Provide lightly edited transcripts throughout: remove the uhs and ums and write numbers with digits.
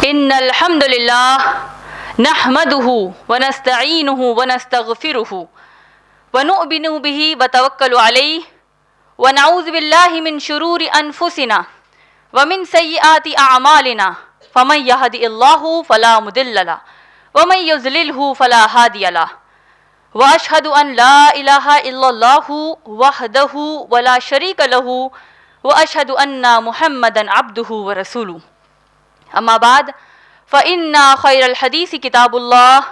إن الحمد لله نحمده ونستعينه ونستغفره ونؤمن به ونتوكل عليه ونعوذ بالله من شرور أنفسنا ومن سيئات أعمالنا فمن يهد الله فلا مضل له ومن يضلله فلا هادي له وأشهد أن لا إله إلا الله وحده ولا شريك له وأشهد أن محمدا عبده ورسوله أما بعد فإن خير الحديث كتاب الله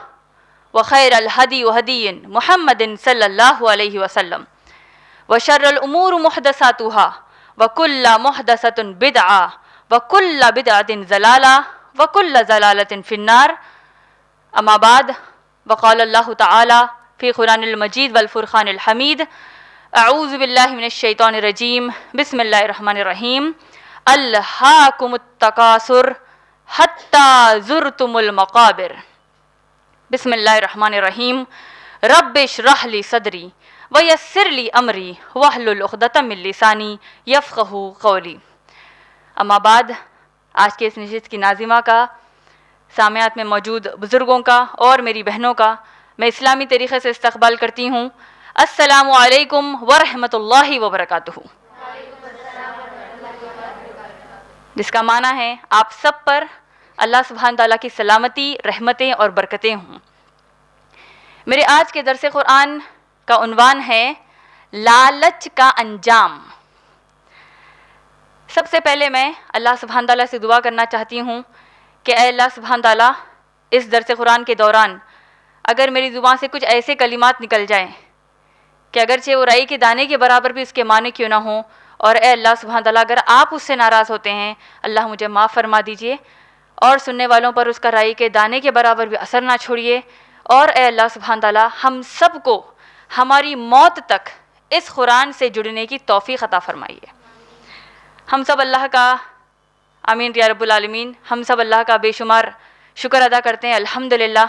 وخير الهدي هدي محمد صلى الله عليه وسلم وشر الأمور محدثاتها وكل محدثة بدعة وكل بدعة ضلالة وكل ضلالة في النار. أما بعد وقال الله تعالى في القرآن المجيد والفرقان الحميد أعوذ بالله من الشيطان الرجيم بسم الله الرحمن الرحيم ألهاكم التكاثر حتى زرتم المقابر. بسم اللہ الرحمن الرحیم رب اشرح لی صدری ویسر لی امری واحلل عقدۃ من لسانی یفقہوا قولی. اما بعد آج کے اس نشست کی ناظمہ کا، سامعات میں موجود بزرگوں کا اور میری بہنوں کا میں اسلامی طریقے سے استقبال کرتی ہوں. السلام علیکم ورحمۃ اللہ وبرکاتہ، جس کا معنی ہے آپ سب پر اللہ سبحانہ تعالیٰ کی سلامتی، رحمتیں اور برکتیں ہوں. میرے آج کے درس قرآن کا عنوان ہے لالچ کا انجام. سب سے پہلے میں اللہ سبحانہ تعالیٰ سے دعا کرنا چاہتی ہوں کہ اے اللہ سبحانہ تعالیٰ، اس درس قرآن کے دوران اگر میری زبان سے کچھ ایسے کلمات نکل جائیں کہ اگرچہ وہ رائی کے دانے کے برابر بھی اس کے معنی کیوں نہ ہوں، اور اے اللہ سبحانہ تعالیٰ اگر آپ اس سے ناراض ہوتے ہیں اللہ مجھے معاف فرما دیجئے، اور سننے والوں پر اس کا رائی کے دانے کے برابر بھی اثر نہ چھوڑیے، اور اے اللہ سبحانہ تعالیٰ ہم سب کو ہماری موت تک اس قرآن سے جڑنے کی توفیق عطا فرمائیے. ہم سب اللہ کا آمین یا رب العالمین، ہم سب اللہ کا بے شمار شکر ادا کرتے ہیں الحمدللہ.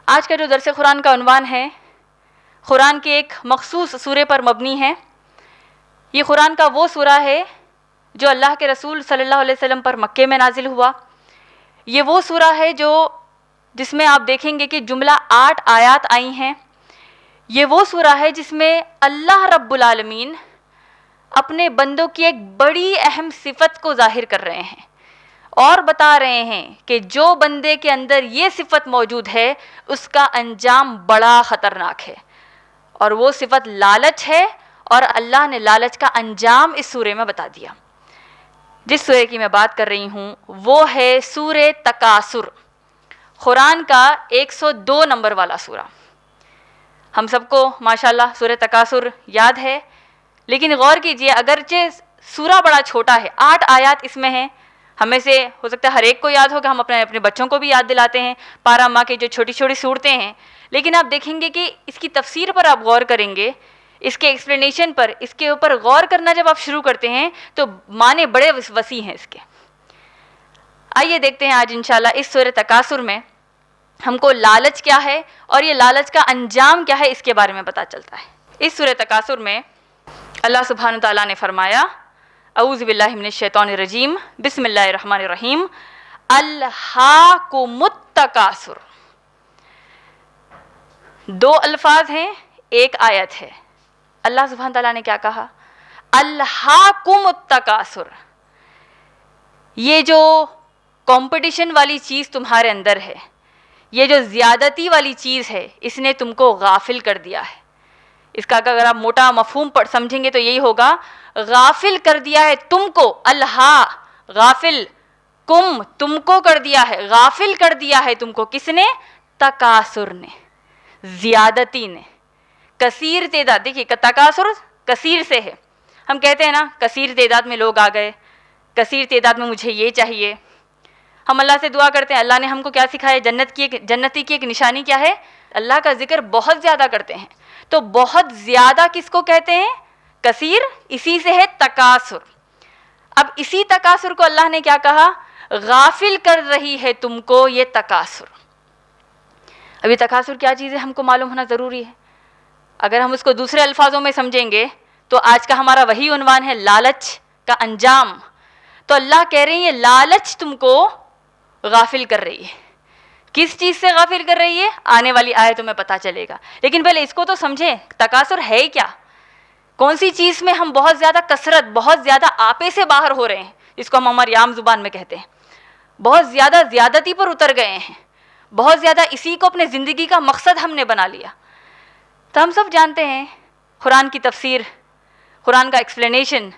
آج کا جو درس قرآن کا عنوان ہے قرآن کے ایک مخصوص سورے پر مبنی ہے. یہ قرآن کا وہ سورہ ہے جو اللہ کے رسول صلی اللہ علیہ وسلم پر مکے میں نازل ہوا. یہ وہ سورہ ہے جس میں آپ دیکھیں گے کہ جملہ 8 آیات آئی ہیں. یہ وہ سورہ ہے جس میں اللہ رب العالمین اپنے بندوں کی ایک بڑی اہم صفت کو ظاہر کر رہے ہیں اور بتا رہے ہیں کہ جو بندے کے اندر یہ صفت موجود ہے اس کا انجام بڑا خطرناک ہے، اور وہ صفت لالچ ہے، اور اللہ نے لالچ کا انجام اس سورے میں بتا دیا. جس سورے کی میں بات کر رہی ہوں وہ ہے سورہ تکاثر، قرآن کا 102 نمبر والا سورہ. ہم سب کو ماشاءاللہ سورہ تکاثر یاد ہے، لیکن غور کیجئے اگرچہ سورہ بڑا چھوٹا ہے، 8 آیات اس میں ہیں، ہمیں سے ہو سکتا ہے ہر ایک کو یاد ہو کہ ہم اپنے بچوں کو بھی یاد دلاتے ہیں پارہ ماہ کے جو چھوٹی چھوٹی صورتیں ہیں، لیکن آپ دیکھیں گے کہ اس کی تفسیر پر آپ غور کریں گے، اس کے ایکسپلینیشن پر، اس کے اوپر غور کرنا جب آپ شروع کرتے ہیں تو معنی بڑے وسیع ہیں اس کے. آئیے دیکھتے ہیں آج انشاءاللہ اس سورہ تکاثر میں ہم کو لالچ کیا ہے اور یہ لالچ کا انجام کیا ہے اس کے بارے میں پتہ چلتا ہے. اس سورہ تکاثر میں اللہ سبحانہ تعالیٰ نے فرمایا اعوذ باللہ من الشیطان الرجیم بسم اللہ الرحمن الرحیم الہاکم التکاثر. 2 الفاظ ہیں، ایک آیت ہے. اللہ سبحانہ تعالیٰ نے کیا کہا؟ الہاکم التکاثر. یہ جو کمپٹیشن والی چیز تمہارے اندر ہے، یہ جو زیادتی والی چیز ہے، اس نے تم کو غافل کر دیا ہے. اس کا اگر آپ موٹا مفہوم سمجھیں گے تو یہی ہوگا، غافل کر دیا ہے تم کو. الہا غافل، کم تم کو کر دیا ہے، غافل کر دیا ہے تم کو. کس نے؟ تکاثر نے، زیادتی نے، کثیر تعداد. دیکھیے تکاثر کثیر سے ہے. ہم کہتے ہیں نا کثیر تعداد میں لوگ آ گئے، کثیر تعداد میں مجھے یہ چاہیے. ہم اللہ سے دعا کرتے ہیں، اللہ نے ہم کو کیا سکھایا؟ جنتی کی ایک نشانی کیا ہے؟ اللہ کا ذکر بہت زیادہ کرتے ہیں. تو بہت زیادہ کس کو کہتے ہیں؟ کثیر. اسی سے ہے تکاثر. اب اسی تکاثر کو اللہ نے کیا کہا؟ غافل کر رہی ہے تم کو یہ تکاثر. ابھی تکاثر کیا چیز ہے ہم کو معلوم ہونا ضروری ہے. اگر ہم اس کو دوسرے الفاظوں میں سمجھیں گے تو آج کا ہمارا وہی عنوان ہے لالچ کا انجام. تو اللہ کہہ رہے ہیں یہ لالچ تم کو غافل کر رہی ہے. کس چیز سے غافل کر رہی ہے آنے والی آیتوں میں پتہ چلے گا. لیکن پہلے اس کو تو سمجھیں, تکاثر ہے کیا؟ کون سی چیز میں ہم بہت زیادہ کثرت, بہت زیادہ آپے سے باہر ہو رہے ہیں, جس کو ہم ہماری عام زبان میں کہتے ہیں, بہت زیادہ زیادتی پر اتر گئے ہیں, بہت زیادہ اسی کو اپنے زندگی کا مقصد ہم نے بنا لیا. تو ہم سب جانتے ہیں قرآن کی تفسیر, قرآن کا ایکسپلینیشن,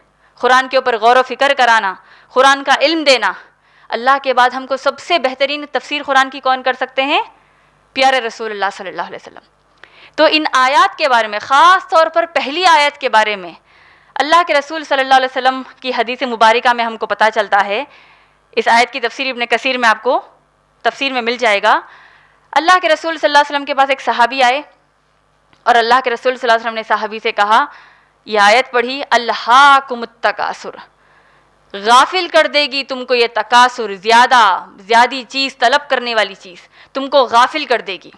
قرآن کے اوپر غور و فکر کرانا, قرآن کا علم دینا. اللہ کے بعد ہم کو سب سے بہترین تفسیر قرآن کی کون کر سکتے ہیں؟ پیارے رسول اللہ صلی اللہ علیہ وسلم. تو ان آیات کے بارے میں, خاص طور پر پہلی آیت کے بارے میں, اللہ کے رسول صلی اللہ علیہ وسلم کی حدیث مبارکہ میں ہم کو پتہ چلتا ہے. اس آیت کی تفسیر ابن کثیر میں آپ کو تفسیر میں مل جائے گا. اللہ کے رسول صلی اللہ علیہ وسلم کے پاس ایک صحابی آئے اور اللہ کے رسول صلی اللہ علیہ وسلم نے صحابی سے کہا, یہ آیت پڑھی, الہاکم التکاثر, غافل کر دے گی تم کو یہ تکاثر, زیادی چیز طلب کرنے والی چیز تم کو غافل کر دے گی.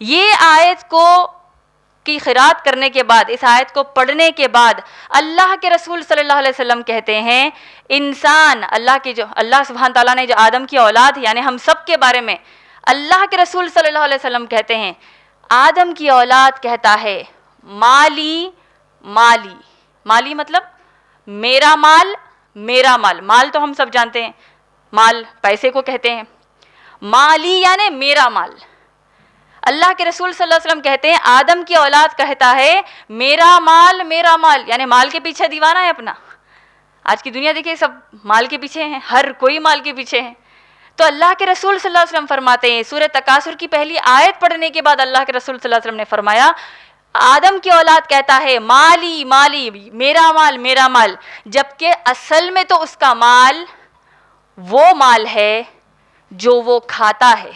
یہ آیت کو کی قرات کرنے کے بعد, اس آیت کو پڑھنے کے بعد اللہ کے رسول صلی اللہ علیہ وسلم کہتے ہیں, انسان, اللہ سبحانہ تعالیٰ نے جو آدم کی اولاد یعنی ہم سب کے بارے میں, اللہ کے رسول صلی اللہ علیہ وسلم کہتے ہیں, آدم کی اولاد کہتا ہے مالی مالی. مالی مطلب میرا مال, میرا مال. مال تو ہم سب جانتے ہیں, مال پیسے کو کہتے ہیں. مالی یعنی میرا مال. اللہ کے رسول صلی اللہ علیہ وسلم کہتے ہیں آدم کی اولاد کہتا ہے میرا مال, میرا مال, یعنی مال کے پیچھے دیوانہ ہے اپنا. آج کی دنیا دیکھیے سب مال کے پیچھے ہیں, ہر کوئی مال کے پیچھے ہے. تو اللہ کے رسول صلی اللہ علیہ وسلم فرماتے ہیں, سورہ تکاثر کی پہلی آیت پڑھنے کے بعد اللہ کے رسول صلی اللہ علیہ وسلم نے فرمایا, آدم کی اولاد کہتا ہے مالی مالی, میرا مال, میرا مال, جبکہ اصل میں تو اس کا مال وہ مال ہے جو وہ کھاتا ہے.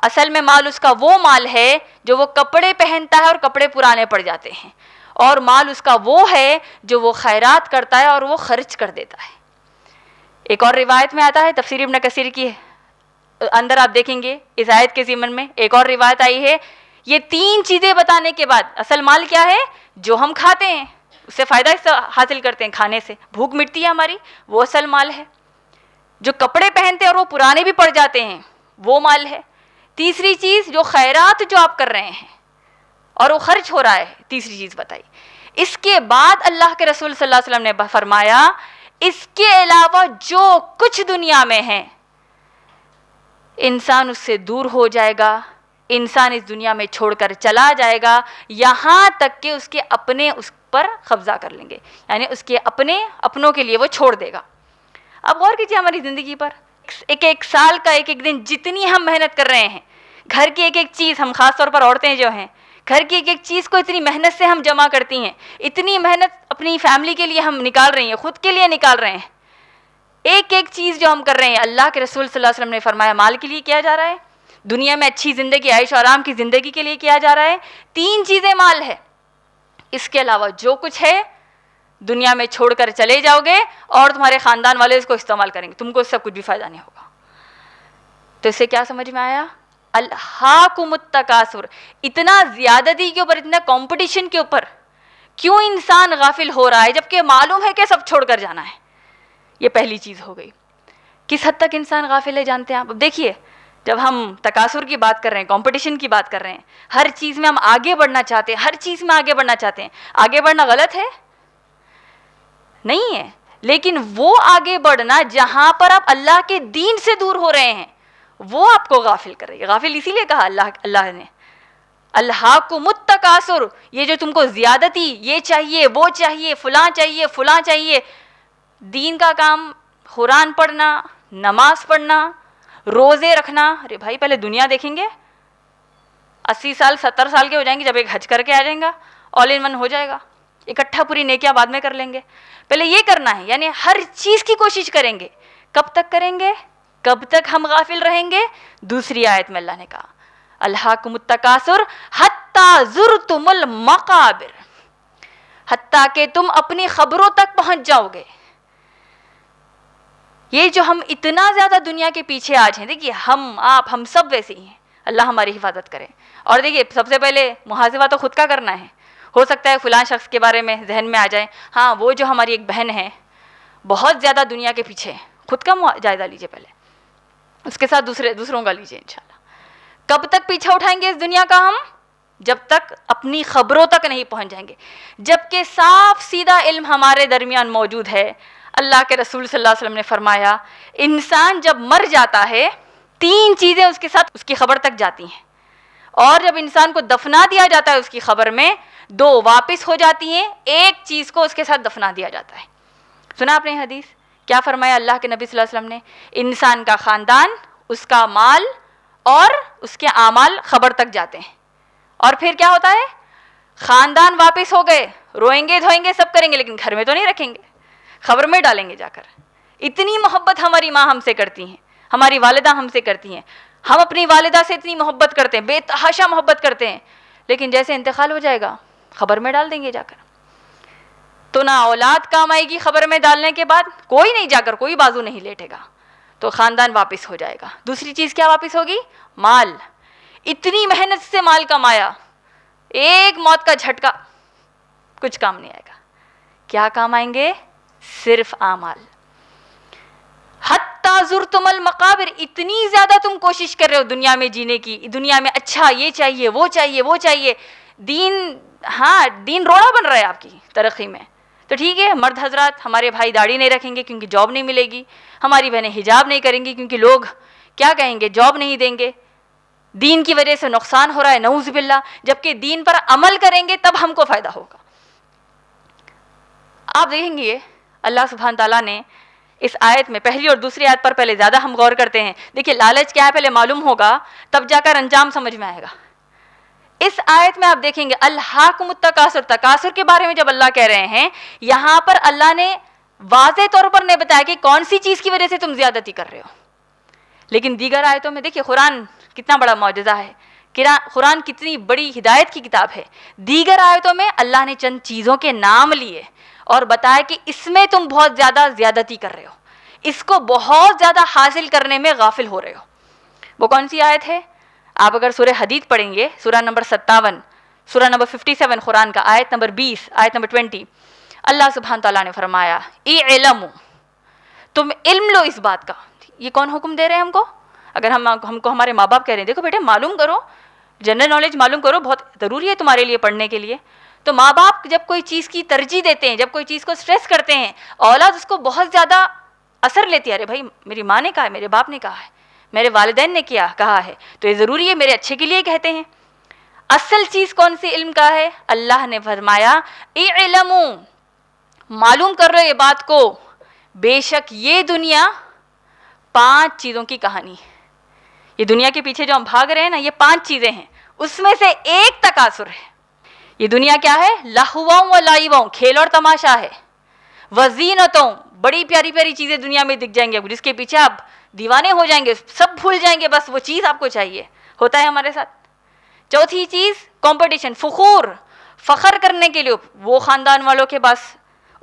اصل میں مال اس کا وہ مال ہے جو وہ کپڑے پہنتا ہے اور کپڑے پرانے پڑ جاتے ہیں, اور مال اس کا وہ ہے جو وہ خیرات کرتا ہے اور وہ خرچ کر دیتا ہے. ایک اور روایت میں آتا ہے, تفسیر ابن کثیر کی اندر آپ دیکھیں گے اس آیت کے ضمن میں ایک اور روایت آئی ہے, یہ تین چیزیں بتانے کے بعد, اصل مال کیا ہے, جو ہم کھاتے ہیں اس سے فائدہ حاصل کرتے ہیں, کھانے سے بھوک مٹتی ہے ہماری, وہ اصل مال ہے. جو کپڑے پہنتے ہیں اور وہ پرانے بھی پڑ جاتے ہیں وہ مال ہے. تیسری چیز جو خیرات جو آپ کر رہے ہیں اور وہ خرچ ہو رہا ہے, تیسری چیز بتائی. اس کے بعد اللہ کے رسول صلی اللہ علیہ وسلم نے فرمایا, اس کے علاوہ جو کچھ دنیا میں ہے انسان اس سے دور ہو جائے گا, انسان اس دنیا میں چھوڑ کر چلا جائے گا, یہاں تک کہ اس کے اپنے اس پر قبضہ کر لیں گے, یعنی اس کے اپنوں کے لیے وہ چھوڑ دے گا. اب غور کیجیے ہماری زندگی پر, ایک سال کا ایک دن جتنی ہم محنت کر رہے ہیں, گھر کی ایک چیز, ہم خاص طور پر عورتیں جو ہیں گھر کی ایک چیز کو اتنی محنت سے ہم جمع کرتی ہیں, اتنی محنت اپنی فیملی کے لیے ہم نکال رہی ہیں, خود کے لیے نکال رہے ہیں. ایک چیز جو ہم کر رہے ہیں, اللہ کے رسول صلی اللہ علیہ وسلم نے فرمایا مال کے لیے کیا جا رہا ہے, دنیا میں اچھی زندگی, عیش و آرام کی زندگی کے لیے کیا جا رہا ہے. 3 چیزیں مال ہے, اس کے علاوہ جو کچھ ہے دنیا میں چھوڑ کر چلے جاؤ گے اور تمہارے خاندان والے اس کو استعمال کریں گے, تم کو اس سے کچھ بھی فائدہ نہیں ہوگا. تو اس سے کیا سمجھ میں آیا, الہاکم التکاثر, اتنا زیادتی کے اوپر, اتنا کمپٹیشن کے اوپر کیوں انسان غافل ہو رہا ہے جبکہ معلوم ہے کہ سب چھوڑ کر جانا ہے. یہ پہلی چیز ہو گئی. کس حد تک انسان غافل ہے جانتے ہیں آپ؟ اب دیکھیے جب ہم تکاثر کی بات کر رہے ہیں, کمپٹیشن کی بات کر رہے ہیں, ہر چیز میں ہم آگے بڑھنا چاہتے ہیں, ہر چیز میں آگے بڑھنا چاہتے ہیں. آگے بڑھنا غلط ہے نہیں ہے, لیکن وہ آگے بڑھنا جہاں پر آپ اللہ کے دین سے دور ہو رہے ہیں وہ آپ کو غافل کر رہی ہے. غافل اسی لیے کہا اللہ نے الہاکم التکاثر, یہ جو تم کو زیادتی, یہ چاہیے, وہ چاہیے, فلاں چاہیے, فلاں چاہیے. دین کا کام, قرآن پڑھنا, نماز پڑھنا, روزے رکھنا. ارے بھائی پہلے دنیا دیکھیں گے, 80 سال 70 سال کے ہو جائیں گے, جب ایک حج کر کے آ جائیں گا, آل ان ون ہو جائے گا, اکٹھا پوری نیکیاں بعد میں کر لیں گے. پہلے یہ کرنا ہے, یعنی ہر چیز کی کوشش کریں گے. کب تک کریں گے؟ کب تک ہم غافل رہیں گے؟ دوسری آیت میں اللہ نے کہا الہاکم التکاثر حتی زرتم المقابر, حتیٰ کہ تم اپنی خبروں تک پہنچ جاؤ گے. یہ جو ہم اتنا زیادہ دنیا کے پیچھے آج ہیں, دیکھیے ہم سب ویسے ہی ہیں, اللہ ہماری حفاظت کرے. اور دیکھیے سب سے پہلے محاسبہ تو خود کا کرنا ہے. ہو سکتا ہے فلاں شخص کے بارے میں ذہن میں آ جائے, ہاں وہ جو ہماری ایک بہن ہے بہت زیادہ دنیا کے پیچھے ہے, خود کا جائزہ لیجیے پہلے. اس کے ساتھ دوسروں کا لیجیے انشاءاللہ. کب تک پیچھا اٹھائیں گے اس دنیا کا ہم؟ جب تک اپنی خبروں تک نہیں پہنچ جائیں گے. جب کہ صاف سیدھا علم ہمارے درمیان موجود ہے. اللہ کے رسول صلی اللہ علیہ وسلم نے فرمایا انسان جب مر جاتا ہے 3 چیزیں اس کے ساتھ اس کی خبر تک جاتی ہیں, اور جب انسان کو دفنا دیا جاتا ہے اس کی خبر میں 2 واپس ہو جاتی ہیں, 1 چیز کو اس کے ساتھ دفنا دیا جاتا ہے. سنا آپ نے حدیث کیا فرمایا اللہ کے نبی صلی اللہ علیہ وسلم نے؟ انسان کا خاندان, اس کا مال اور اس کے اعمال خبر تک جاتے ہیں. اور پھر کیا ہوتا ہے؟ خاندان واپس ہو گئے, روئیں گے دھوئیں گے سب کریں گے, لیکن گھر میں تو نہیں رکھیں گے, خبر میں ڈالیں گے جا کر. اتنی محبت ہماری ماں ہم سے کرتی ہیں, ہماری والدہ ہم سے کرتی ہیں, ہم اپنی والدہ سے اتنی محبت کرتے ہیں, بے تحاشا محبت کرتے ہیں, لیکن جیسے انتقال ہو جائے گا خبر میں ڈال دیں گے جا کر. تو نہ اولاد کام آئے گی خبر میں ڈالنے کے بعد, کوئی نہیں جا کر کوئی بازو نہیں لیٹے گا, تو خاندان واپس ہو جائے گا. دوسری چیز کیا واپس ہوگی؟ مال. اتنی محنت سے مال کمایا, ایک موت کا جھٹکا کچھ کام نہیں آئے گا. کیا کام آئیں گے؟ صرف اعمال. حتی زرتم المقابر, اتنی زیادہ تم کوشش کر رہے ہو دنیا میں جینے کی, دنیا میں اچھا یہ چاہیے وہ چاہیے وہ چاہیے, دین روڑا بن رہا ہے آپ کی ترقی میں. تو ٹھیک ہے, مرد حضرات ہمارے بھائی داڑھی نہیں رکھیں گے کیونکہ جاب نہیں ملے گی, ہماری بہنیں حجاب نہیں کریں گی کیونکہ لوگ کیا کہیں گے, جاب نہیں دیں گے, دین کی وجہ سے نقصان ہو رہا ہے نعوذ باللہ. جبکہ دین پر عمل کریں گے تب ہم کو فائدہ ہوگا. آپ دیکھیں گے اللہ سبحانہ تعالیٰ نے اس آیت میں پہلی اور دوسری آیت پر پہلے زیادہ ہم غور کرتے ہیں. دیکھیے لالچ کیا ہے پہلے معلوم ہوگا, تب جا کر انجام سمجھ میں آئے گا. اس آیت میں آپ دیکھیں گے الہاکم التکاثر, تکاثر کے بارے میں جب اللہ کہہ رہے ہیں, یہاں پر اللہ نے واضح طور پر نہیں بتایا کہ کون سی چیز کی وجہ سے تم زیادتی کر رہے ہو. لیکن دیگر آیتوں میں دیکھیے قرآن کتنا بڑا معجزہ ہے, قرآن کتنی بڑی ہدایت کی کتاب ہے. دیگر آیتوں میں اللہ نے چند چیزوں کے نام لیے اور بتایا کہ اس میں تم بہت زیادہ زیادتی کر رہے ہو, اس کو بہت زیادہ حاصل کرنے میں غافل ہو رہے ہو. وہ کون سی آیت ہے؟ آپ اگر سورہ حدید پڑھیں گے, سورہ نمبر 57, سورہ نمبر 57 قرآن کا, آیت نمبر 20, آیت نمبر 20, اللہ سبحانہ تعالیٰ نے فرمایا اعلموا, تم علم لو اس بات کا. یہ کون حکم دے رہے ہیں ہم کو؟ اگر ہم کو ہمارے ماں باپ کہہ رہے ہیں دیکھو بیٹے معلوم کرو, جنرل نالج معلوم کرو, بہت ضروری ہے تمہارے لیے پڑھنے کے لیے. تو ماں باپ جب کوئی چیز کی ترجیح دیتے ہیں, جب کوئی چیز کو سٹریس کرتے ہیں, اولاد اس کو بہت زیادہ اثر لیتی ہے. ارے بھائی میری ماں نے کہا ہے, میرے باپ نے کہا ہے, میرے والدین نے کہا ہے, تو یہ ضروری ہے, میرے اچھے کے لیے کہتے ہیں. اصل چیز کون سی علم کا ہے؟ اللہ نے فرمایا اعلموا, معلوم کر رہے یہ بات کو, بے شک یہ دنیا 5 چیزوں کی کہانی ہے. یہ دنیا کے پیچھے جو ہم بھاگ رہے ہیں نا, یہ 5 چیزیں ہیں, اس میں سے ایک تکاثر ہے. یہ دنیا کیا ہے؟ لہواں و لعبوں, کھیل اور تماشا ہے. وزینتوں, بڑی پیاری پیاری چیزیں دنیا میں دکھ جائیں گے جس کے پیچھے آپ دیوانے ہو جائیں گے, سب بھول جائیں گے, بس وہ چیز آپ کو چاہیے. ہوتا ہے ہمارے ساتھ. چوتھی چیز کمپٹیشن, فخور, فخر کرنے کے لیے, وہ خاندان والوں کے پاس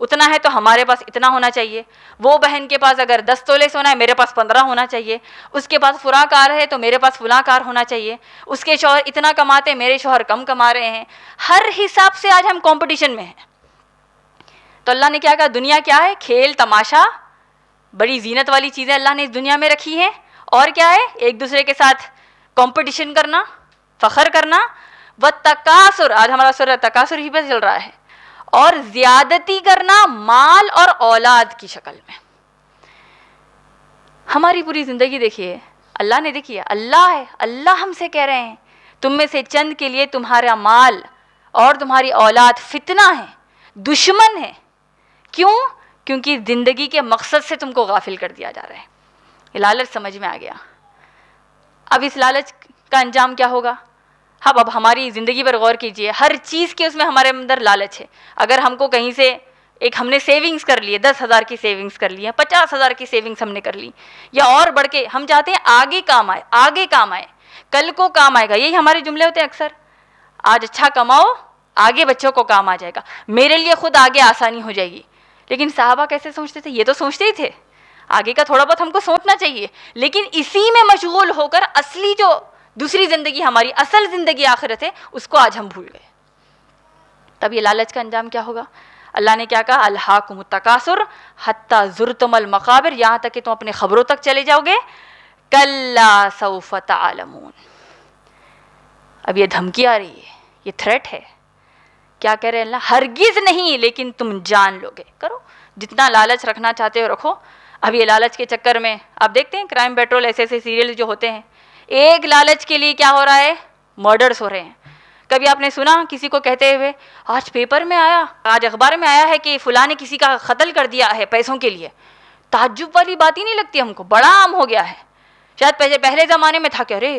اتنا ہے تو ہمارے پاس اتنا ہونا چاہیے, وہ بہن کے پاس اگر 10 تولے سونا ہے میرے پاس 15 ہونا چاہیے, اس کے پاس فلاں کار ہے تو میرے پاس فلاں کار ہونا چاہیے, اس کے شوہر اتنا کماتے ہیں میرے شوہر کم کما رہے ہیں. ہر حساب سے آج ہم کمپٹیشن میں ہیں. تو اللہ نے کیا کہا, دنیا کیا ہے؟ کھیل تماشا, بڑی زینت والی چیزیں اللہ نے اس دنیا میں رکھی ہیں. اور کیا ہے؟ ایک دوسرے کے ساتھ کمپٹیشن کرنا, فخر کرنا. والتکاثر, آج ہمارا سورہ تکاثر ہی پہ چل رہا ہے. اور زیادتی کرنا مال اور اولاد کی شکل میں. ہماری پوری زندگی دیکھیے, اللہ نے دیکھیے, اللہ ہے, اللہ ہم سے کہہ رہے ہیں تم میں سے چند کے لیے تمہارا مال اور تمہاری اولاد فتنہ ہے, دشمن ہے. کیوں؟ کیونکہ زندگی کے مقصد سے تم کو غافل کر دیا جا رہا ہے. یہ لالچ سمجھ میں آ گیا. اب اس لالچ کا انجام کیا ہوگا؟ اب ہماری زندگی پر غور کیجئے, ہر چیز کے اس میں ہمارے اندر لالچ ہے. اگر ہم کو کہیں سے ایک ہم نے سیونگز کر لی ہے, 10,000 کی سیونگز کر لی ہے, 50,000 کی سیونگز ہم نے کر لی, یا اور بڑھ کے ہم چاہتے ہیں آگے کام آئے, آگے کام آئے, کل کو کام آئے گا. یہی ہمارے جملے ہوتے ہیں اکثر, آج اچھا کماؤ آگے بچوں کو کام آ جائے گا, میرے لیے خود آگے آسانی ہو جائے گی. لیکن صحابہ کیسے سوچتے تھے؟ یہ تو سوچتے ہی تھے آگے کا تھوڑا بہت ہم کو سوچنا چاہیے, لیکن اسی میں مشغول ہو کر اصلی جو دوسری زندگی, ہماری اصل زندگی آخرت ہے, اس کو آج ہم بھول گئے. تب یہ لالچ کا انجام کیا ہوگا؟ اللہ نے کیا کہا, الہاکم التکاثر حتی زرتم المقابر, یہاں تک کہ تم اپنے خبروں تک چلے جاؤ گے, کلا سوف تعلمون. اب یہ دھمکی آ رہی ہے, یہ تھریٹ ہے. کیا کہہ رہے ہیں اللہ؟ ہرگز نہیں لیکن تم جان لو گے. کرو جتنا لالچ رکھنا چاہتے ہو رکھو. اب یہ لالچ کے چکر میں آپ دیکھتے ہیں کرائم پیٹرول ایسے ایسے سیریل جو ہوتے ہیں, ایک لالچ کے لیے کیا ہو رہا ہے, مرڈرز ہو رہے ہیں. کبھی آپ نے سنا کسی کو کہتے ہوئے آج پیپر میں آیا, آج اخبار میں آیا ہے کہ فلاں نے کسی کا قتل کر دیا ہے پیسوں کے لیے؟ تعجب والی بات ہی نہیں لگتی ہم کو, بڑا عام ہو گیا ہے. شاید پہلے زمانے میں تھا کہ ارے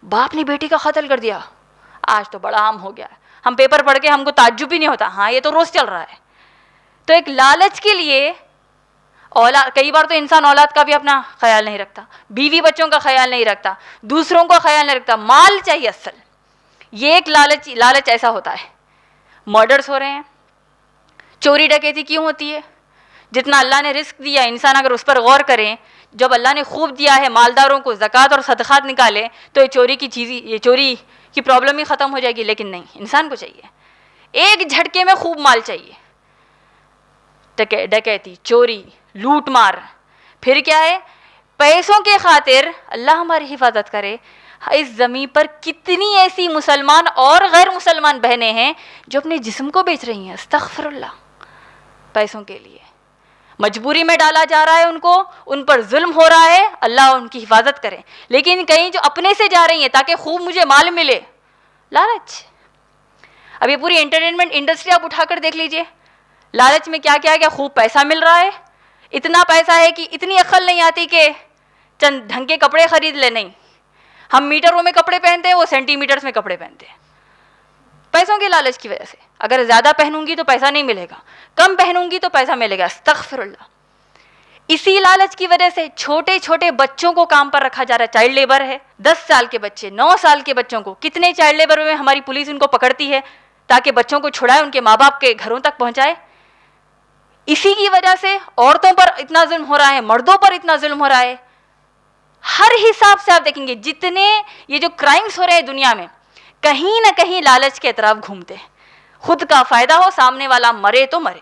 باپ نے بیٹی کا قتل کر دیا, آج تو بڑا عام ہو گیا ہے. ہم پیپر پڑھ کے ہم کو تعجب ہی نہیں ہوتا, ہاں یہ تو روز چل رہا ہے. تو ایک لالچ کے لیے اولاد, کئی بار تو انسان اولاد کا بھی اپنا خیال نہیں رکھتا, بیوی بچوں کا خیال نہیں رکھتا, دوسروں کا خیال نہیں رکھتا, مال چاہیے اصل. یہ ایک لالچ ایسا ہوتا ہے. مرڈرز ہو رہے ہیں. چوری ڈکیتی کیوں ہوتی ہے؟ جتنا اللہ نے رزق دیا انسان اگر اس پر غور کریں, جب اللہ نے خوب دیا ہے مالداروں کو زکوٰۃ اور صدقات نکالے تو یہ چوری کی پرابلم ہی ختم ہو جائے گی. لیکن نہیں, انسان کو چاہیے ایک جھٹکے میں خوب مال چاہیے. ڈکیتی, چوری, لوٹ مار. پھر کیا ہے, پیسوں کے خاطر اللہ ہماری حفاظت کرے. اس زمین پر کتنی ایسی مسلمان اور غیر مسلمان بہنیں ہیں جو اپنے جسم کو بیچ رہی ہیں, استغفر اللہ, پیسوں کے لیے. مجبوری میں ڈالا جا رہا ہے ان کو, ان پر ظلم ہو رہا ہے, اللہ ان کی حفاظت کرے. لیکن کہیں جو اپنے سے جا رہی ہیں تاکہ خوب مجھے مال ملے, لالچ. اب یہ پوری انٹرٹینمنٹ انڈسٹری آپ اٹھا کر دیکھ لیجئے, لالچ میں کیا کیا کیا خوب پیسہ مل رہا ہے. اتنا پیسہ ہے کہ اتنی عقل نہیں آتی کہ چند ڈھنگ کے کپڑے خرید لے. نہیں, ہم میٹروں میں کپڑے پہنتے ہیں, وہ سینٹی میٹرز میں کپڑے پہنتے ہیں پیسوں کے لالچ کی وجہ سے. اگر زیادہ پہنوں گی تو پیسہ نہیں ملے گا, کم پہنوں گی تو پیسہ ملے گا, استغفر اللہ. اسی لالچ کی وجہ سے چھوٹے چھوٹے بچوں کو کام پر رکھا جا رہا ہے. چائلڈ لیبر ہے, 10 سال کے بچے, 9 سال کے بچوں کو. کتنے چائلڈ لیبر میں ہماری پولیس ان کو پکڑتی ہے تاکہ بچوں کو چھڑائے, ان کے ماں باپ کے گھروں تک پہنچائے. اسی کی وجہ سے عورتوں پر اتنا ظلم ہو رہا ہے, مردوں پر اتنا ظلم ہو رہا ہے. ہر حساب سے آپ دیکھیں گے جتنے یہ جو کرائمز ہو رہے ہیں دنیا میں, کہیں نہ کہیں لالچ کے اطراف گھومتے ہیں. خود کا فائدہ ہو, سامنے والا مرے تو مرے.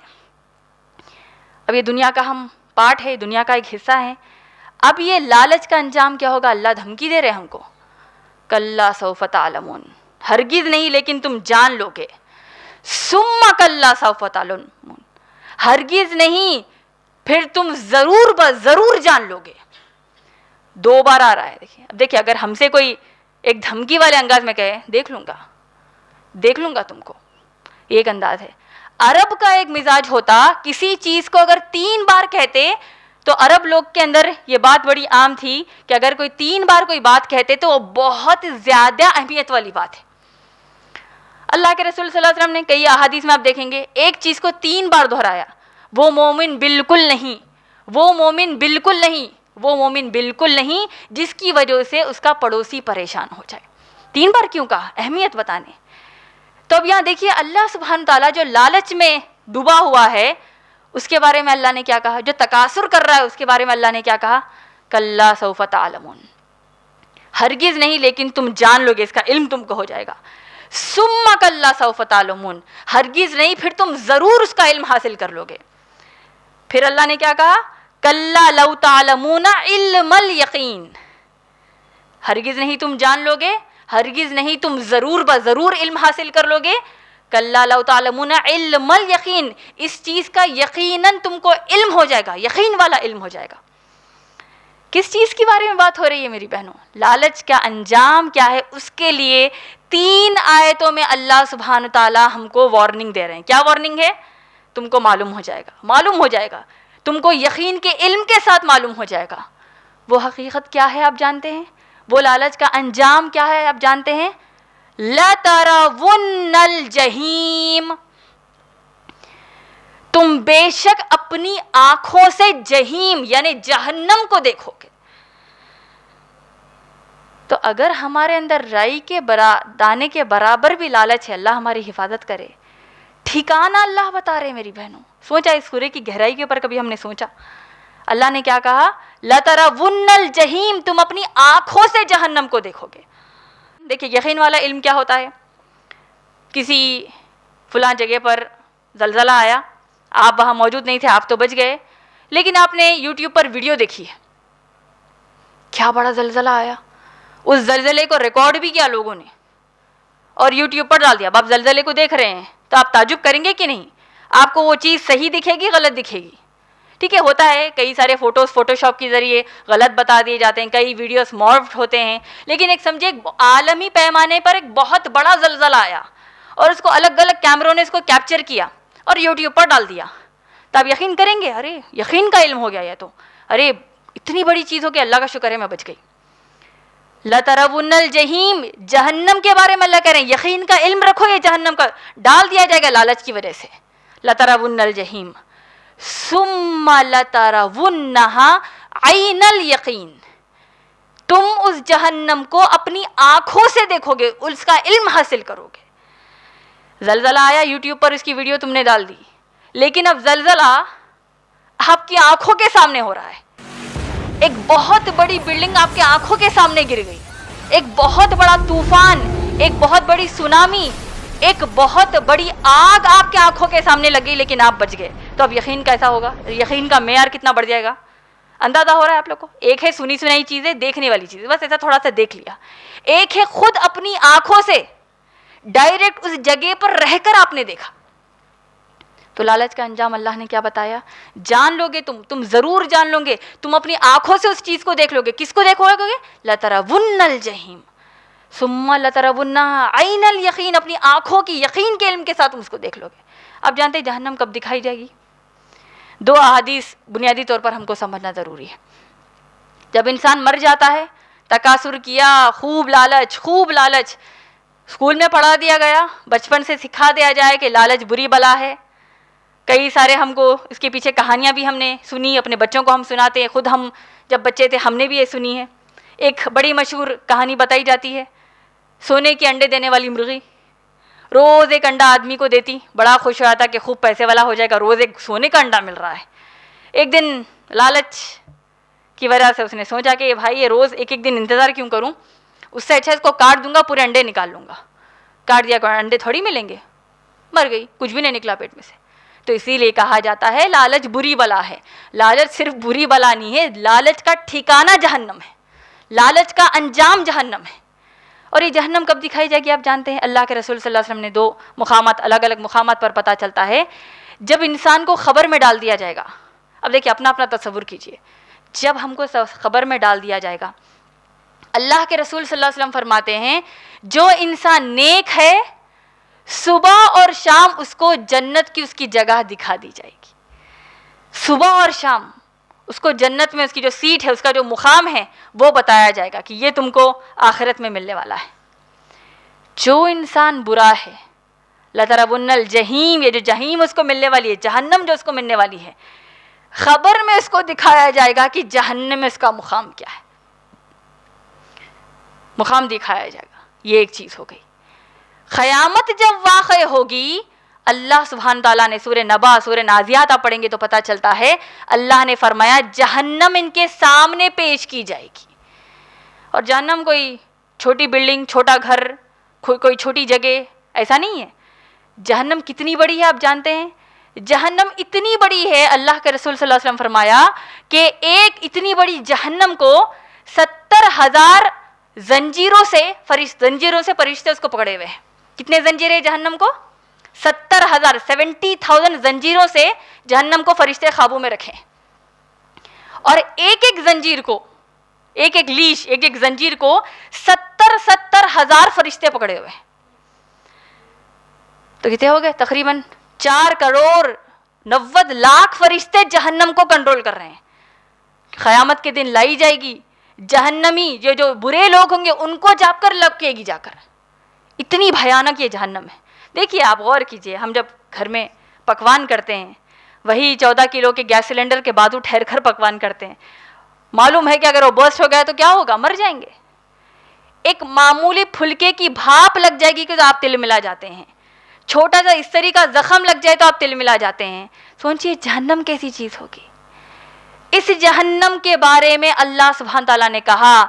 اب یہ دنیا کا ہم پارٹ ہے, دنیا کا ایک حصہ ہے. اب یہ لالچ کا انجام کیا ہوگا؟ اللہ دھمکی دے رہے ہیں ہم کو, کلا سوف تعلمون, ہرگز نہیں لیکن تم جان لو گے. ثم کلا سوف تعلمون, ہرگز نہیں پھر تم ضرور جان لو گے. 2 بار آ رہا ہے. دیکھیے, اب دیکھیے اگر ہم سے کوئی ایک دھمکی والے انداز میں کہے دیکھ لوں گا تم کو, ایک انداز ہے. عرب کا ایک مزاج ہوتا, کسی چیز کو اگر 3 بار کہتے تو عرب لوگ کے اندر یہ بات بڑی عام تھی کہ اگر کوئی 3 بار کوئی بات کہتے تو وہ بہت زیادہ اہمیت والی بات ہے. اللہ کے رسول صلی اللہ علیہ وسلم نے کئی احادیث میں آپ دیکھیں گے ایک چیز کو 3 بار دہرایا, وہ مومن بالکل نہیں, وہ مومن بالکل نہیں, وہ مومن بالکل نہیں, جس کی وجہ سے اس کا پڑوسی پریشان ہو جائے. 3 بار کیوں کہا؟ اہمیت بتانے. تو اب یہاں دیکھیے اللہ سبحانہ تعالیٰ جو لالچ میں ڈوبا ہوا ہے اس کے بارے میں اللہ نے کیا کہا, جو تکاثر کر رہا ہے اس کے بارے میں اللہ نے کیا کہا, کلا سوف تعلمون, ہرگز نہیں لیکن تم جان لو گے, اس کا علم تم کو ہو جائے گا. ثم کلا سوف تعلمون, ہرگز نہیں پھر تم ضرور اس کا علم حاصل کر لو گے. پھر اللہ نے کیا کہا, کلا لو تعلمون علم الیقین, ہرگز نہیں تم جان لو گے, ہرگز نہیں تم ضرور علم حاصل کر لو گے. کلا لو تعلمون علم الیقین, اس چیز کا یقیناً تم کو علم ہو جائے گا, یقین والا علم ہو جائے گا. کس چیز کی بارے میں بات ہو رہی ہے میری بہنوں؟ لالچ کا انجام کیا ہے اس کے لیے 3 آیتوں میں اللہ سبحانہ تعالیٰ ہم کو وارننگ دے رہے ہیں. کیا وارننگ ہے؟ تم کو معلوم ہو جائے گا, تم کو یقین کے علم کے ساتھ معلوم ہو جائے گا. وہ حقیقت کیا ہے آپ جانتے ہیں؟ وہ لالچ کا انجام کیا ہے آپ جانتے ہیں؟ لَتَرَوُنَّ الْجَحِيمَ, تم بے شک اپنی آنکھوں سے جہیم یعنی جہنم کو دیکھو گے. تو اگر ہمارے اندر رائی کے دانے کے برابر بھی لالچ ہے, اللہ ہماری حفاظت کرے. ٹھکانہ اللہ بتا رہے میری بہنوں, سوچا اس سورے کی گہرائی کے اوپر کبھی ہم نے سوچا؟ اللہ نے کیا کہا, لَتَرَوُنَّ الْجَحِيمَ, تم اپنی آنکھوں سے جہنم کو دیکھو گے. دیکھیے یقین والا علم کیا ہوتا ہے؟ کسی فلاں جگہ پر زلزلہ آیا, آپ وہاں موجود نہیں تھے, آپ تو بچ گئے, لیکن آپ نے یوٹیوب پر ویڈیو دیکھی ہے, کیا بڑا زلزلہ آیا. اس زلزلے کو ریکارڈ بھی کیا لوگوں نے اور یوٹیوب پر ڈال دیا. اب آپ زلزلے کو دیکھ رہے ہیں تو آپ تعجب کریں گے کہ نہیں؟ آپ کو وہ چیز صحیح دکھے گی غلط دکھے گی؟ ٹھیک ہے، ہوتا ہے کئی سارے فوٹوز فوٹو شاپ کے ذریعے غلط بتا دیے جاتے ہیں، کئی ویڈیوز مارفڈ ہوتے ہیں، لیکن ایک سمجھے عالمی پیمانے پر ایک بہت بڑا زلزلہ آیا اور اس کو الگ الگ کیمروں نے اس کو کیپچر کیا اور یوٹیوب پر ڈال دیا. تو آپ یقین کریں گے، ارے یقین کا علم ہو گیا یہ تو، ارے اتنی بڑی چیز ہو کہ اللہ کا شکر ہے میں بچ گئی. لَتَرَوُنَّ الْجَحِيمَ، جہنم کے بارے میں اللہ کہہ رہے ہیں یقین کا علم رکھو، یہ جہنم کا ڈال دیا جائے گا لالچ کی وجہ سے. لَتَرَوُنَّ الْجَحِيمَ ثُمَّ لَتَرَوُنَّهَا عَيْنَ الْيَقِينِ، تم اس جہنم کو اپنی آنکھوں سے دیکھو گے، اس کا علم حاصل کرو گے. زلزلہ آیا، یوٹیوب پر اس کی ویڈیو تم نے ڈال دی، لیکن اب زلزلہ آپ کی آنکھوں کے سامنے ہو رہا ہے. ایک بہت بڑی بلڈنگ آپ کے آنکھوں کے سامنے گر گئی، ایک بہت بڑا طوفان، ایک بہت بڑی سونامی، ایک بہت بڑی آگ آپ کے آنکھوں کے سامنے لگی، لیکن آپ بچ گئے. تو اب یقین کیسا ہوگا؟ یقین کا معیار کتنا بڑھ جائے گا؟ اندازہ ہو رہا ہے آپ لوگ کو؟ ایک ہے سنی سنائی چیزیں، دیکھنے والی چیزیں، بس ایسا تھوڑا سا دیکھ لیا. ایک ہے خود اپنی آنکھوں سے ڈائریکٹ اس جگہ پر رہ کر آپ نے دیکھا. تو لالچ کا انجام اللہ نے کیا بتایا؟ جان لو گے تم ضرور جان لو گے، تم اپنی آنکھوں سے اس چیز کو دیکھ لو گے. کس کو دیکھو گے؟ لَتَرَوُنَّ الْجَحِيمَ ثُمَّ لَتَرَوُنَّهَا عَيْنَ الْيَقِينِ، اپنی آنکھوں کی یقین کے علم کے ساتھ تم اس کو دیکھ لو گے. اب جانتے ہیں جہنم کب دکھائی جائے گی؟ 2 احادیث بنیادی طور پر ہم کو سمجھنا ضروری ہے. جب انسان مر جاتا ہے، تکاثر کیا، خوب لالچ، اسکول میں پڑھا دیا گیا، بچپن سے سکھا دیا جائے کہ لالچ بری بلا ہے. کئی سارے ہم کو اس کے پیچھے کہانیاں بھی ہم نے سنی، اپنے بچوں کو ہم سناتے ہیں، خود ہم جب بچے تھے ہم نے بھی یہ سنی ہے. ایک بڑی مشہور کہانی بتائی جاتی ہے، سونے کے انڈے دینے والی مرغی روز ایک انڈا آدمی کو دیتی، بڑا خوش ہوا تھا کہ خوب پیسے والا ہو جائے گا، روز ایک سونے کا انڈا مل رہا ہے. ایک دن لالچ کی وجہ سے اس نے سوچا کہ بھائی یہ روز ایک دن انتظار کیوں کروں، اس سے اچھا اس کو کاٹ دوں گا، پورے انڈے نکال لوں گا. کاٹ دیا، انڈے تھوڑی ملیں گے، مر گئی، کچھ بھی نہیں نکلا پیٹ میں سے. تو اسی لیے کہا جاتا ہے لالچ بری بلا ہے. لالچ صرف بری بلا نہیں ہے، لالچ کا ٹھکانہ جہنم ہے، لالچ کا انجام جہنم ہے. اور یہ جہنم کب دکھائی جائے گی آپ جانتے ہیں؟ اللہ کے رسول صلی اللہ علیہ وسلم نے 2 مقامات، الگ الگ مقامات پر پتہ چلتا ہے، جب انسان کو خبر میں ڈال دیا جائے گا. اب دیکھیے اپنا تصور کیجئے، جب ہم کو خبر میں ڈال دیا جائے گا، اللہ کے رسول صلی اللہ علیہ وسلم فرماتے ہیں جو انسان نیک ہے صبح اور شام اس کو جنت کی اس کی جگہ دکھا دی جائے گی. صبح اور شام اس کو جنت میں اس کی جو سیٹ ہے، اس کا جو مقام ہے وہ بتایا جائے گا کہ یہ تم کو آخرت میں ملنے والا ہے. جو انسان برا ہے، لَتَرَوُنَّ الْجَحِيمَ، یہ جو جہیم اس کو ملنے والی ہے، جہنم جو اس کو ملنے والی ہے، خبر میں اس کو دکھایا جائے گا کہ جہنم میں اس کا مقام کیا ہے، مقام دکھایا جائے گا. یہ ایک چیز ہو گئی. قیامت جب واقع ہوگی، اللہ سبحانہ تعالیٰ نے سورہ نبا، سورہ نازیات آپ پڑھیں گے تو پتہ چلتا ہے، اللہ نے فرمایا جہنم ان کے سامنے پیش کی جائے گی. اور جہنم کوئی چھوٹی بلڈنگ، چھوٹا گھر، کوئی چھوٹی جگہ ایسا نہیں ہے. جہنم کتنی بڑی ہے آپ جانتے ہیں؟ جہنم اتنی بڑی ہے، اللہ کے رسول صلی اللہ علیہ وسلم فرمایا کہ ایک اتنی بڑی جہنم کو 70,000 زنجیروں سے فرشتے اس کو پکڑے ہوئے ہیں. کتنے زنجیریں جہنم کو؟ 70,000 زنجیروں سے جہنم کو فرشتے قابو میں رکھیں. اور ایک زنجیر کو، ایک لیش، ایک زنجیر کو 70,000 فرشتے پکڑے ہوئے ہیں. تو کتنے ہو گئے؟ تقریباً 4,90,00,000 فرشتے جہنم کو کنٹرول کر رہے ہیں. قیامت کے دن لائی جائے گی جہنمی، جو برے لوگ ہوں گے ان کو جا کر لپکے گی جا کر. اتنی بھیانک یہ جہنم ہے. دیکھیے آپ غور کیجئے، ہم جب گھر میں پکوان کرتے ہیں، وہی 14 کلو کے گیس سلنڈر کے بعد ٹھہر کر پکوان کرتے ہیں، معلوم ہے کہ اگر وہ برسٹ ہو گیا تو کیا ہوگا؟ مر جائیں گے. ایک معمولی پھلکے کی بھاپ لگ جائے گی کہ آپ تل ملا جاتے ہیں، چھوٹا سا استری کا زخم لگ جائے تو آپ تل ملا جاتے ہیں. سوچئے جہنم کیسی چیز ہوگی. اس جہنم کے بارے میں اللہ سبحانہ تعالیٰ نے کہا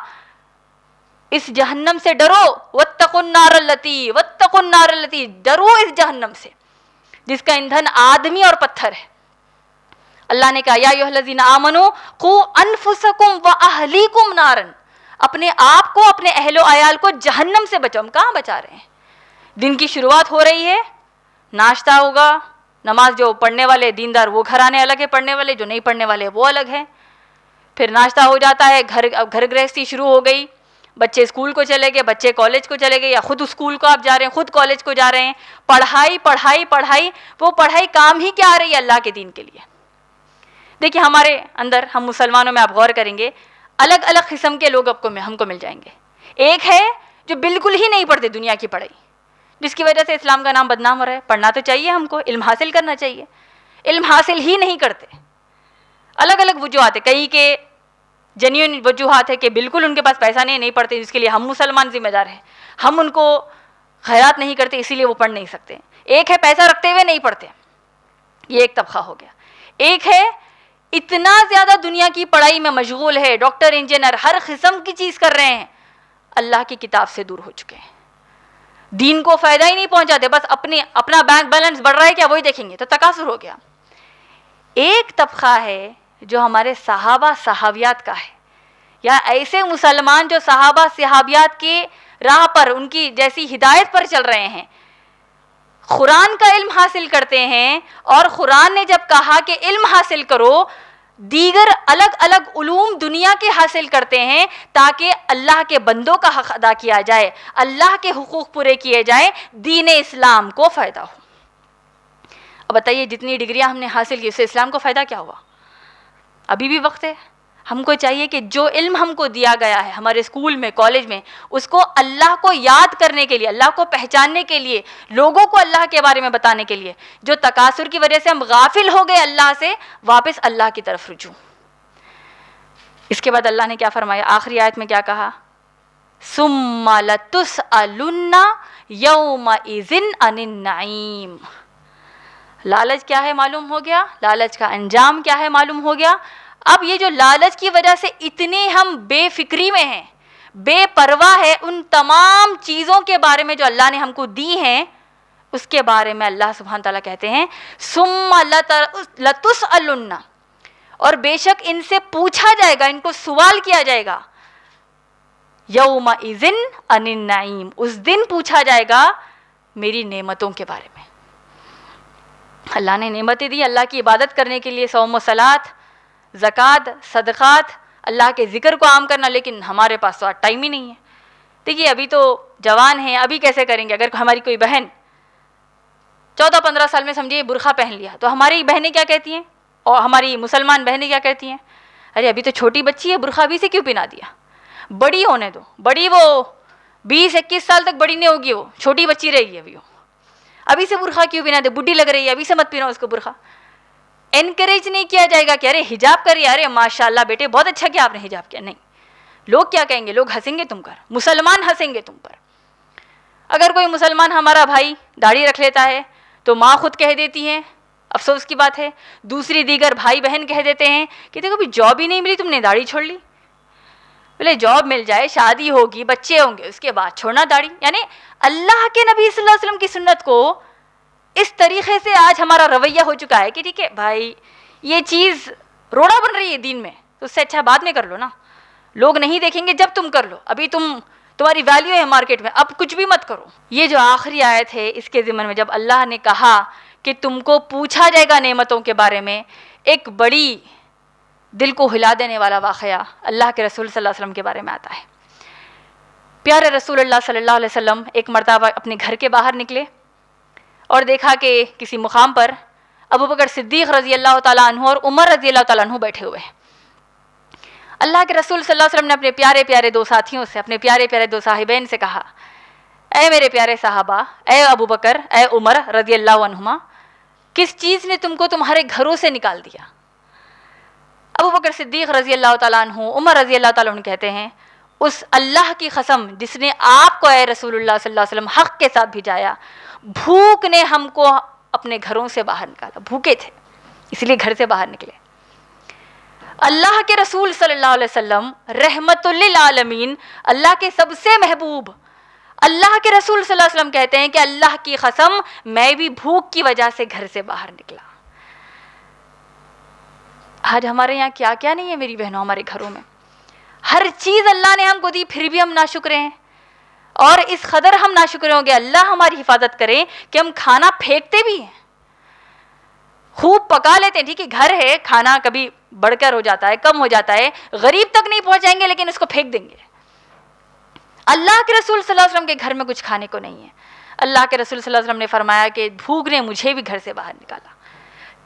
اس جہنم سے ڈرو، واتقوا النار التی، ڈرو اس جہنم سے جس کا ایندھن آدمی اور پتھر ہے. اللہ نے کہا یا ایھا الذین آمنوا قوا انفسکم واہلیکم نارا، اپنے آپ کو اپنے اہل و عیال کو جہنم سے بچاؤ. ہم کہاں بچا رہے ہیں؟ دن کی شروعات ہو رہی ہے، ناشتہ ہوگا، نماز جو پڑھنے والے دیندار وہ گھر آنے الگ ہے، پڑھنے والے جو نہیں پڑھنے والے وہ الگ ہیں. پھر ناشتہ ہو جاتا ہے، گھر گرہستی شروع ہو گئی، بچے اسکول کو چلے گئے، بچے کالج کو چلے گئے، یا خود اسکول کو آپ جا رہے ہیں، خود کالج کو جا رہے ہیں. پڑھائی پڑھائی پڑھائی. وہ پڑھائی کام ہی کیا آ رہی ہے اللہ کے دین کے لیے. دیکھیے ہمارے اندر، ہم مسلمانوں میں آپ غور کریں گے، الگ الگ قسم کے لوگ ہم کو مل جائیں گے. ایک ہے جو بالکل ہی نہیں پڑھتے دنیا کی پڑھائی، جس کی وجہ سے اسلام کا نام بدنام ہو رہا ہے. پڑھنا تو چاہیے ہم کو، علم حاصل کرنا چاہیے، علم حاصل ہی نہیں کرتے. الگ الگ وجوہات ہے، کئی کے جینیون وجوہات ہے کہ بالکل ان کے پاس پیسہ نہیں پڑھتے، جس کے لیے ہم مسلمان ذمہ دار ہیں، ہم ان کو خیرات نہیں کرتے اسی لیے وہ پڑھ نہیں سکتے. ایک ہے پیسہ رکھتے ہوئے نہیں پڑھتے، یہ ایک طبقہ ہو گیا. ایک ہے اتنا زیادہ دنیا کی پڑھائی میں مشغول ہے، ڈاکٹر انجینئر ہر قسم کی چیز کر رہے ہیں، اللہ کی کتاب سے دور ہو چکے ہیں، دین کو فائدہ ہی نہیں پہنچاتے، بس اپنا بینک بیلنس بڑھ رہا ہے کیا وہی دیکھیں گے، تو تکاثر ہو گیا. ایک طبقہ ہے جو ہمارے صحابہ صحابیات کا ہے، یا ایسے مسلمان جو صحابہ صحابیات کی راہ پر، ان کی جیسی ہدایت پر چل رہے ہیں، قرآن کا علم حاصل کرتے ہیں. اور قرآن نے جب کہا کہ علم حاصل کرو، دیگر الگ الگ علوم دنیا کے حاصل کرتے ہیں تاکہ اللہ کے بندوں کا حق ادا کیا جائے، اللہ کے حقوق پورے کیے جائیں، دین اسلام کو فائدہ ہو. اب بتائیے جتنی ڈگریاں ہم نے حاصل کی اس سے اسلام کو فائدہ کیا ہوا؟ ابھی بھی وقت ہے. ہم کو چاہیے کہ جو علم ہم کو دیا گیا ہے ہمارے اسکول میں، کالج میں، اس کو اللہ کو یاد کرنے کے لیے، اللہ کو پہچاننے کے لیے، لوگوں کو اللہ کے بارے میں بتانے کے لیے. جو تکاثر کی وجہ سے ہم غافل ہو گئے اللہ سے، واپس اللہ کی طرف رجوع. اس کے بعد اللہ نے کیا فرمایا؟ آخری آیت میں کیا کہا؟ ثم لتسألن یومئذ عن النعیم. لالچ کیا ہے معلوم ہو گیا، لالچ کا انجام کیا ہے معلوم ہو گیا. اب یہ جو لالچ کی وجہ سے اتنے ہم بے فکری میں ہیں، بے پرواہ ہے ان تمام چیزوں کے بارے میں جو اللہ نے ہم کو دی ہیں، اس کے بارے میں اللہ سبحانہ تعالیٰ کہتے ہیں ثم لتسألن، اور بے شک ان سے پوچھا جائے گا، ان کو سوال کیا جائے گا، یومئذ عن النعیم، اس دن پوچھا جائے گا میری نعمتوں کے بارے میں. اللہ نے نعمتیں دی اللہ کی عبادت کرنے کے لیے، صوم و صلات، زکوٰۃ، صدقات، اللہ کے ذکر کو عام کرنا، لیکن ہمارے پاس تو ٹائم ہی نہیں ہے. دیکھیے ابھی تو جوان ہیں، ابھی کیسے کریں گے؟ اگر ہماری کوئی بہن 14-15 سال میں سمجھیے برقع پہن لیا تو ہماری بہنیں کیا کہتی ہیں، اور ہماری مسلمان بہنیں کیا کہتی ہیں؟ ارے ابھی تو چھوٹی بچی ہے، برقع ابھی سے کیوں پہنا دیا؟ بڑی ہونے دو، بڑی وہ 20-21 سال تک بڑی نہیں ہوگی، وہ چھوٹی بچی رہے گی، ابھی سے برقع کیوں پہنا دے؟ بڈھی لگ رہی ہے، ابھی سے مت پہناؤ اس کو برقع. انکریج نہیں کیا جائے گا کہ ارے حجاب کریے، ارے ماشاء اللہ بیٹے بہت اچھا کیا آپ نے حجاب کیا. نہیں، لوگ کیا کہیں گے؟ لوگ ہنسیں گے تم پر، مسلمان ہنسیں گے تم پر. اگر کوئی مسلمان ہمارا بھائی داڑھی رکھ لیتا ہے تو ماں خود کہہ دیتی ہیں، افسوس کی بات ہے، دوسری دیگر بھائی بہن کہہ دیتے ہیں کہ دیکھو ابھی جاب ہی نہیں ملی، تم نے داڑھی چھوڑ لی. بولے جاب مل جائے، شادی ہوگی، بچے ہوں گے، اس کے بعد چھوڑنا داڑھی. یعنی اللہ کے نبی صلی اللہ علیہ وسلم کی سنت کو اس طریقے سے آج ہمارا رویہ ہو چکا ہے کہ ٹھیک ہے بھائی یہ چیز روڑا بن رہی ہے دین میں، تو اس سے اچھا بعد میں کر لو نا، لوگ نہیں دیکھیں گے جب تم کر لو، ابھی تمہاری ویلیو ہے مارکیٹ میں، اب کچھ بھی مت کرو. یہ جو آخری آیت ہے اس کے ضمن میں جب اللہ نے کہا کہ تم کو پوچھا جائے گا نعمتوں کے بارے میں، ایک بڑی دل کو ہلا دینے والا واقعہ اللہ کے رسول صلی اللہ علیہ وسلم کے بارے میں آتا ہے. پیارے رسول اللہ صلی اللہ علیہ وسلم ایک مرتبہ اپنے گھر کے باہر نکلے اور دیکھا کہ کسی مقام پر ابو بکر صدیق رضی اللہ تعالیٰ عنہ اور عمر رضی اللہ تعالیٰ عنہ بیٹھے ہوئے ہیں. اللہ کے رسول صلی اللہ علیہ وسلم نے اپنے پیارے پیارے دو ساتھیوں سے، اپنے پیارے پیارے دو صاحبین سے کہا، اے میرے پیارے صحابہ، اے ابو بکر، اے عمر رضی اللہ عنہما، کس چیز نے تم کو تمہارے گھروں سے نکال دیا؟ ابو بکر صدیق رضی اللہ تعالیٰ عنہ، عمر رضی اللہ تعالیٰ عنہ کہتے ہیں، اس اللہ کی قسم جس نے آپ کو اے رسول اللہ صلی اللہ علیہ وسلم حق کے ساتھ بھیجایا، بھوک نے ہم کو اپنے گھروں سے باہر نکالا. بھوکے تھے اس لیے گھر سے باہر نکلے. اللہ کے رسول صلی اللہ علیہ وسلم رحمت للعالمین، اللہ کے سب سے محبوب، اللہ کے رسول صلی اللہ علیہ وسلم کہتے ہیں کہ اللہ کی قسم میں بھی بھوک کی وجہ سے گھر سے باہر نکلا. آج ہمارے یہاں کیا کیا نہیں ہے میری بہنوں، ہمارے گھروں میں ہر چیز اللہ نے ہم کو دی، پھر بھی ہم ناشکرے ہیں. اور اس قدر ہم ناشکرے ہوں گے، اللہ ہماری حفاظت کرے، کہ ہم کھانا پھینکتے بھی ہیں. خوب پکا لیتے ہیں، ٹھیک ہے گھر ہے، کھانا کبھی بڑھ کر ہو جاتا ہے، کم ہو جاتا ہے، غریب تک نہیں پہنچائیں گے لیکن اس کو پھینک دیں گے. اللہ کے رسول صلی اللہ علیہ وسلم کے گھر میں کچھ کھانے کو نہیں ہے. اللہ کے رسول صلی اللہ علیہ وسلم نے فرمایا کہ بھوک نے مجھے بھی گھر سے باہر نکالا.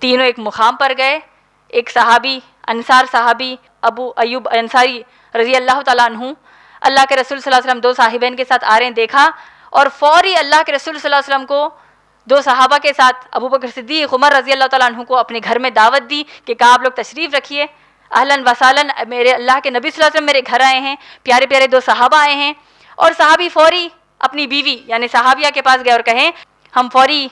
تینوں ایک مقام پر گئے. ایک صحابی، انصار صحابی ابو ایوب انصاری رضی اللہ تعالیٰ عنہ، اللہ کے رسول صلی اللہ علیہ وسلم دو صاحبین کے ساتھ آ رہے ہیں، دیکھا اور فوری اللہ کے رسول صلی اللہ علیہ وسلم کو دو صحابہ کے ساتھ ابو بکر صدیق عمر رضی اللہ تعالیٰ عنہ کو اپنے گھر میں دعوت دی کہ کہا آپ لوگ تشریف رکھیے، اہلاً وسہلاً، میرے اللہ کے نبی صلی اللہ علیہ وسلم میرے گھر آئے ہیں، پیارے پیارے دو صحابہ آئے ہیں. اور صحابی فوری اپنی بیوی یعنی صحابیہ کے پاس گئے اور کہیں ہم فوری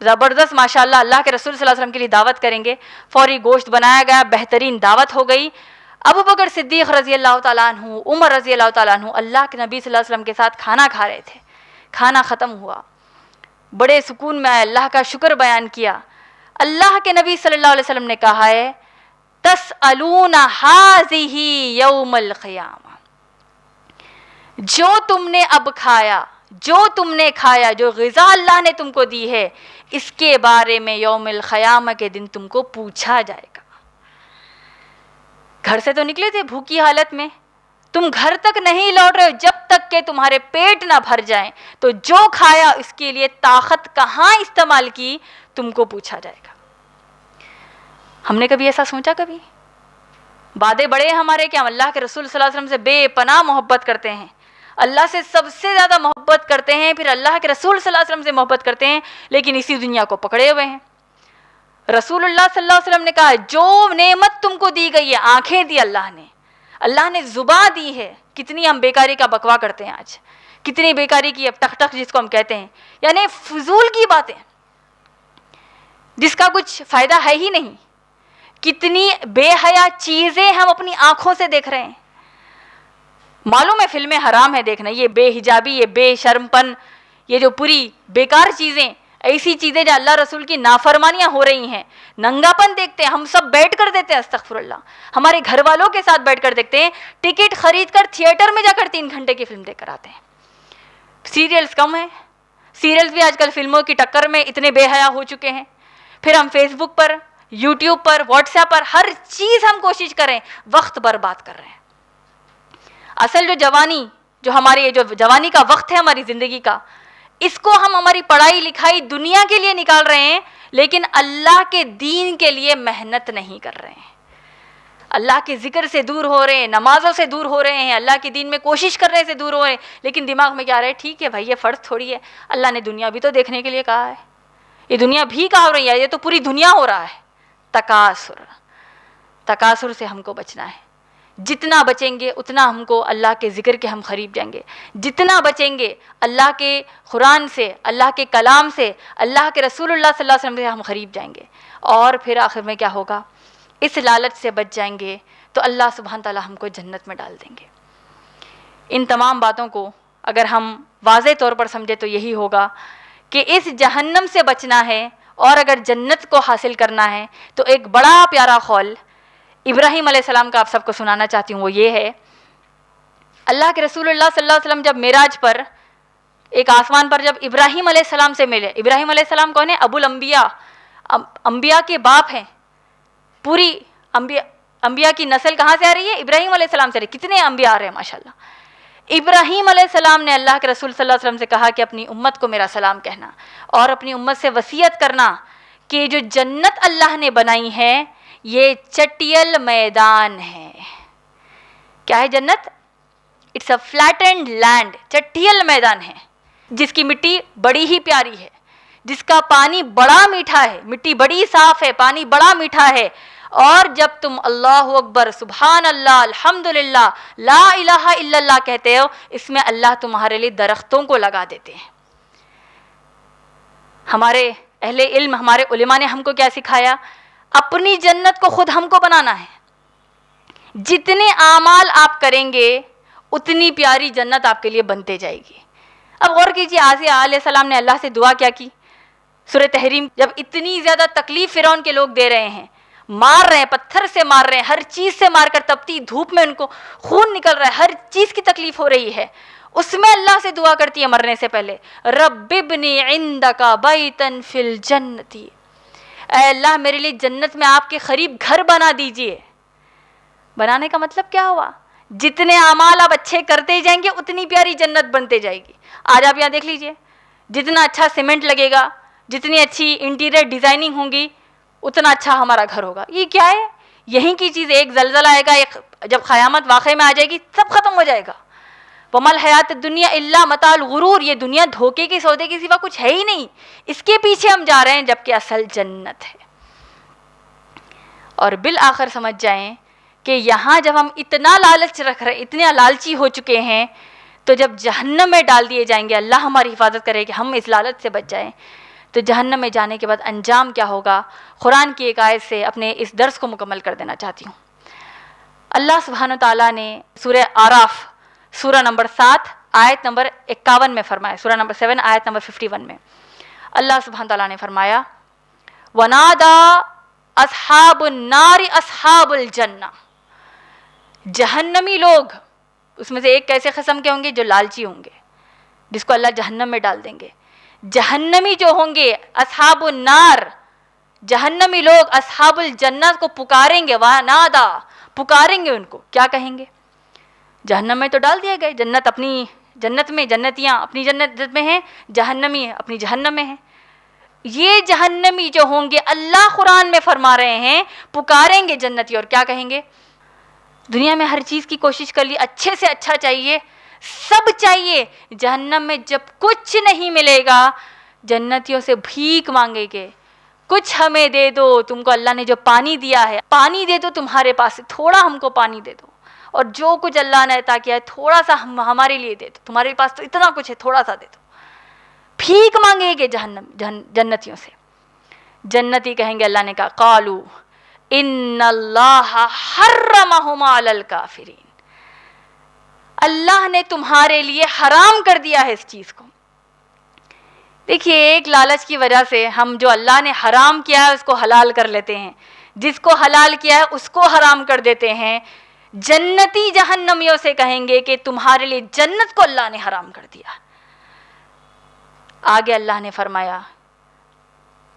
زبردست ماشاءاللہ اللہ کے رسول صلی اللہ علیہ وسلم کے لیے دعوت کریں گے. فوری گوشت بنایا گیا، بہترین دعوت ہو گئی. ابو بکر صدیق رضی اللہ تعالیٰ عنہ، عمر رضی اللہ تعالیٰ عنہ اللہ کے نبی صلی اللہ علیہ وسلم کے ساتھ کھانا کھا رہے تھے. کھانا ختم ہوا، بڑے سکون میں آئے، اللہ کا شکر بیان کیا. اللہ کے نبی صلی اللہ علیہ وسلم نے کہا ہے تسألون ہذہ یوم القیامہ، جو تم نے اب کھایا، جو تم نے کھایا، جو غذا اللہ نے تم کو دی ہے، اس کے بارے میں یوم القیامہ کے دن تم کو پوچھا جائے گا. گھر سے تو نکلے تھے بھوکی حالت میں، تم گھر تک نہیں لوٹ رہے ہو جب تک کہ تمہارے پیٹ نہ بھر جائیں، تو جو کھایا اس کے لیے طاقت کہاں استعمال کی تم کو پوچھا جائے گا. ہم نے کبھی ایسا سوچا؟ کبھی وعدے بڑے ہمارے کہ ہم اللہ کے رسول صلی اللہ علیہ وسلم سے بے پناہ محبت کرتے ہیں، اللہ سے سب سے زیادہ محبت کرتے ہیں، پھر اللہ کے رسول صلی اللہ علیہ وسلم سے محبت کرتے ہیں، لیکن اسی دنیا کو پکڑے ہوئے ہیں. رسول اللہ صلی اللہ علیہ وسلم نے کہا جو نعمت تم کو دی گئی ہے، آنکھیں دی اللہ نے زبان دی ہے. کتنی ہم بیکاری کا بکوا کرتے ہیں آج، کتنی بیکاری کی اب ٹک ٹک جس کو ہم کہتے ہیں، یعنی فضول کی باتیں جس کا کچھ فائدہ ہے ہی نہیں. کتنی بے حیا چیزیں ہم اپنی آنکھوں سے دیکھ رہے ہیں. معلوم ہے فلمیں حرام ہے دیکھنا، یہ بے حجابی، یہ بے شرم پن، یہ جو پوری بیکار چیزیں، ایسی چیزیں جو اللہ رسول کی نافرمانیاں ہو رہی ہیں. ننگا پن دیکھتے ہیں، ہم سب بیٹھ کر دیتے ہیں، استغفر اللہ، ہمارے گھر والوں کے ساتھ بیٹھ کر دیکھتے ہیں، ٹکٹ خرید کر تھیٹر میں جا کر 3 گھنٹے کی فلم دیکھ کر آتے ہیں. سیریلز کم ہیں، سیریلز بھی آج کل فلموں کی ٹکر میں اتنے بے حیا ہو چکے ہیں. پھر ہم فیس بک پر، یوٹیوب پر، واٹس ایپ پر ہر چیز ہم کوشش کریں، وقت برباد کر رہے ہیں. اصل جو جوانی، جو ہماری یہ جو جوانی کا وقت ہے ہماری زندگی کا، اس کو ہم ہماری پڑھائی لکھائی دنیا کے لیے نکال رہے ہیں، لیکن اللہ کے دین کے لیے محنت نہیں کر رہے ہیں. اللہ کے ذکر سے دور ہو رہے ہیں، نمازوں سے دور ہو رہے ہیں، اللہ کے دین میں کوشش کرنے سے دور ہو رہے ہیں، لیکن دماغ میں کیا رہے ٹھیک ہے بھائی یہ فرض تھوڑی ہے، اللہ نے دنیا بھی تو دیکھنے کے لیے کہا ہے، یہ دنیا بھی کہا ہو رہی ہے، یہ تو پوری دنیا ہو رہا ہے. تکاثر سے ہم کو بچنا ہے. جتنا بچیں گے اتنا ہم کو اللہ کے ذکر کے ہم قریب جائیں گے، جتنا بچیں گے اللہ کے قرآن سے، اللہ کے کلام سے، اللہ کے رسول اللہ صلی اللہ علیہ وسلم سے ہم قریب جائیں گے. اور پھر آخر میں کیا ہوگا؟ اس لالچ سے بچ جائیں گے تو اللہ سبحانہ تعالیٰ ہم کو جنت میں ڈال دیں گے. ان تمام باتوں کو اگر ہم واضح طور پر سمجھے تو یہی ہوگا کہ اس جہنم سے بچنا ہے اور اگر جنت کو حاصل کرنا ہے تو ایک بڑا پیارا قول ابراہیم علیہ السلام کا آپ سب کو سنانا چاہتی ہوں. وہ یہ ہے، اللہ کے رسول اللہ صلی اللہ علیہ وسلم جب معراج پر ایک آسمان پر جب ابراہیم علیہ السلام سے ملے، ابراہیم علیہ السلام کون ہے؟ ابو الانبیاء، انبیاء کے باپ ہیں. پوری انبیاء کی نسل کہاں سے آ رہی ہے؟ ابراہیم علیہ السلام سے. کتنے انبیاء آ رہے ہیں ماشاءاللہ. ابراہیم علیہ السلام نے اللہ کے رسول صلی اللہ علیہ وسلم سے کہا کہ اپنی امت کو میرا سلام کہنا اور اپنی امت سے وصیت کرنا کہ جو جنت اللہ نے بنائی ہے یہ چٹیل میدان ہے. کیا ہے جنت؟ It's a فلیٹنڈ land. چٹیل میدان ہے جس کی مٹی بڑی ہی پیاری ہے، جس کا پانی بڑا میٹھا ہے، مٹی بڑی صاف ہے، پانی بڑا میٹھا ہے. اور جب تم اللہ اکبر، سبحان اللہ، الحمدللہ، لا الہ الا اللہ کہتے ہو، اس میں اللہ تمہارے لیے درختوں کو لگا دیتے ہیں. ہمارے اہل علم، ہمارے علماء نے ہم کو کیا سکھایا؟ اپنی جنت کو خود ہم کو بنانا ہے. جتنے اعمال آپ کریں گے اتنی پیاری جنت آپ کے لیے بنتے جائے گی. اب غور کیجیے، آسیہ علیہ السلام نے اللہ سے دعا کیا کی؟ سورہ تحریم جب اتنی زیادہ تکلیف فرعون کے لوگ دے رہے ہیں، مار رہے ہیں، پتھر سے مار رہے ہیں، ہر چیز سے مار کر، تپتی دھوپ میں ان کو خون نکل رہا ہے، ہر چیز کی تکلیف ہو رہی ہے، اس میں اللہ سے دعا کرتی ہے مرنے سے پہلے، رب ابنی عندک بیتا فی الجنت، اے اللہ میرے لیے جنت میں آپ کے قریب گھر بنا دیجئے۔ بنانے کا مطلب کیا ہوا؟ جتنے اعمال آپ اچھے کرتے جائیں گے اتنی پیاری جنت بنتے جائے گی۔ آج آپ یہاں دیکھ لیجئے، جتنا اچھا سیمنٹ لگے گا، جتنی اچھی انٹیریئر ڈیزائننگ ہوں گی، اتنا اچھا ہمارا گھر ہوگا۔ یہ کیا ہے؟ یہیں کی چیز، ایک زلزلہ آئے گا، ایک جب قیامت واقع میں آ جائے گی سب ختم ہو جائے گا۔ وَمَا الْحَيَاةُ الدُّنْيَا إِلَّا مَتَاعُ الْغُرُورِ، یہ دنیا دھوکے کے سودے کے سوا کچھ ہے ہی نہیں، اس کے پیچھے ہم جا رہے ہیں جبکہ اصل جنت ہے۔ اور بالآخر سمجھ جائیں کہ یہاں جب ہم اتنا لالچ رکھ رہے، اتنے لالچی ہو چکے ہیں، تو جب جہنم میں ڈال دیے جائیں گے، اللہ ہماری حفاظت کرے کہ ہم اس لالچ سے بچ جائیں، تو جہنم میں جانے کے بعد انجام کیا ہوگا؟ قرآن کی ایک آیت سے اپنے اس درس کو مکمل کر دینا چاہتی ہوں۔ اللہ سبحانہ تعالیٰ نے سورہ آراف سورہ نمبر 7 آیت نمبر 51 میں فرمایا، سورہ نمبر 7 آیت نمبر 51 میں اللہ سبحانہ تعالیٰ نے فرمایا، وَنَادَا اصحاب النار اصحاب الجنہ، جہنمی لوگ، اس میں سے ایک کیسے قسم کے ہوں گے؟ جو لالچی ہوں گے، جس کو اللہ جہنم میں ڈال دیں گے۔ جہنمی جو ہوں گے اصحاب النار، جہنمی لوگ اصحاب الجنہ کو پکاریں گے، وَنَادَا، پکاریں گے ان کو، کیا کہیں گے؟ جہنم میں تو ڈال دیے گئے، جنت اپنی جنت میں، جنتیاں اپنی جنت میں ہیں، جہنمی اپنی جہنم میں ہیں۔ یہ جہنمی جو ہوں گے، اللہ قرآن میں فرما رہے ہیں، پکاریں گے جنتی، اور کیا کہیں گے؟ دنیا میں ہر چیز کی کوشش کر لی، اچھے سے اچھا چاہیے، سب چاہیے، جہنم میں جب کچھ نہیں ملے گا، جنتیوں سے بھیک مانگے گے، کچھ ہمیں دے دو، تم کو اللہ نے جو پانی دیا ہے، پانی دے دو، تمہارے پاس تھوڑا ہم کو پانی دے دو، اور جو کچھ اللہ نے عطا کیا ہے تھوڑا سا ہمارے لیے دے دو، تمہارے پاس تو اتنا کچھ ہے، تھوڑا سا دے دو۔ بھیک مانگے گے جنتیوں سے۔ جنتی کہیں گے، اللہ نے کہا، قالوا ان اللہ حرمہما علی الکافرین، اللہ نے تمہارے لیے حرام کر دیا ہے اس چیز کو۔ دیکھیے، ایک لالچ کی وجہ سے ہم جو اللہ نے حرام کیا ہے اس کو حلال کر لیتے ہیں، جس کو حلال کیا ہے اس کو حرام کر دیتے ہیں۔ جنتی جہنمیوں سے کہیں گے کہ تمہارے لیے جنت کو اللہ نے حرام کر دیا۔ آگے اللہ نے فرمایا،